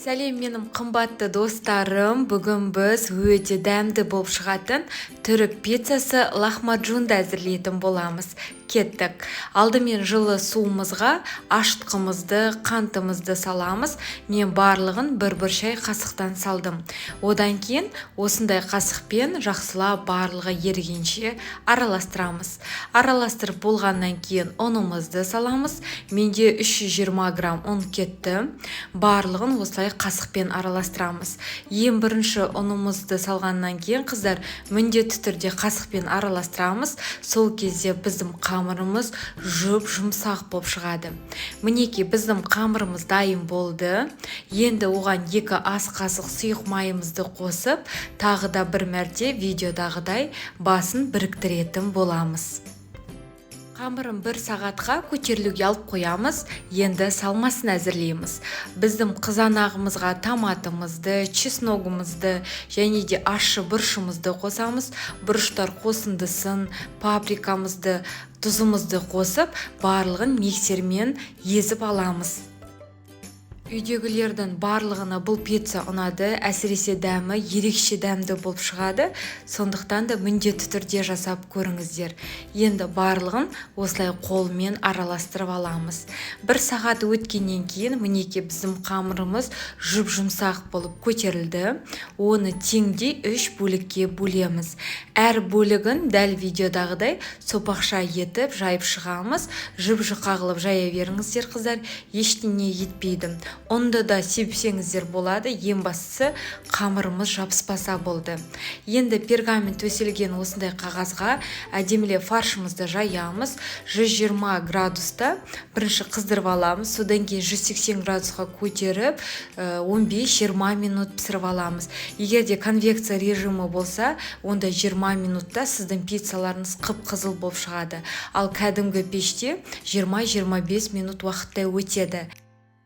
Сәлем менің қымбатты достарым, бүгін біз өте дәмді болып шығатын түрік пиццасы лахмаджунды әзірлейтін боламыз. Кеттік. Алдымен жылы суымызға ашытқымызды, қантымызды саламыз. Мен барлығын бір шай қасықтан салдым. Одан кейін осындай қасықпен жақсылап барлығы ергенше араластырамыз. Араластырып болғаннан кейін ұнымызды саламыз. Менде 320 грамм ұн кетті. Барлығын осылай қасықпен араластырамыз. Ең бірінші ұнымызды салғаннан кейін қыздар міндетті түрде қасықпен араластырамыз. Сол кезде біздің қамырымыз жұмсақ болып шығады. Мінекей біздің қамырымыз дайын болды. Енді оған 2 ас қасық сұйық майымызды қосып, тағы да бір мәрте видеодағыдай басын біріктіретін боламыз. Қамырын 1 сағатқа көтерілуге алып қоямыз. Енді салмасын әзірлейміз. Біздің қызанағымызға томатымызды, чесногымызды және де ащы бұрышымызды қосамыз. Бұрыштар қосындысын, паприкамызды, тұзымызды қосып, барлығын миксермен езіп аламыз. Үйдегілердің барлығына бұл пицца ұнады, әсіресе дәмі ерекше дәмді болып шығады, сондықтан да міндетті түрде жасап көріңіздер. Енді барлығын осылай қолмен араластырып аламыз. 1 сағат өткеннен кейін мінекей біздің қамырымыз жұмсақ болып көтерілді. Оны теңдей 3 бөлікке бөлеміз. Әр бөлігін дәл видеодағыдай сопақша етіп жайып шығамыз. Жұқа қылып жая беріңіздер қыздар, ештеңе етпейді. Онда да сепсеңіздер болады, ең бастысы қамырымыз жабыспаса болды. Енді пергамент төселген осындай қағазға әдемілеп фаршымызды жаямыз. 120 градуста бірінші қыздырып аламыз, содан кейін 180 градусқа көтеріп 15-20 минут пісіріп аламыз. Егер де конвекция режимі болса, онда 20 минутта сіздің пиццаларыңыз қып-қызыл болып шығады. Ал кәдімгі пеште 20-25 минут уақытта өтеді.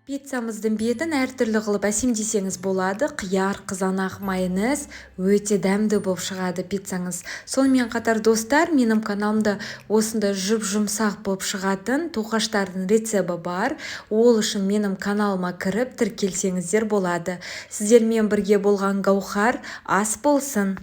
Пиццамыздың бетін әртүрлі қылып әсемдесеңіз болады. Қияр, қызанақ, майонез өте дәмді болып шығады пиццаңыз. Сонымен қатар достар, менің каналымда осында жұмсақ болып шығатын тоқаштардың рецебі бар. Ол үшін менің каналыма кіріп тіркелсеңіздер болады. Сіздермен бірге болған Гаухар ас болсын.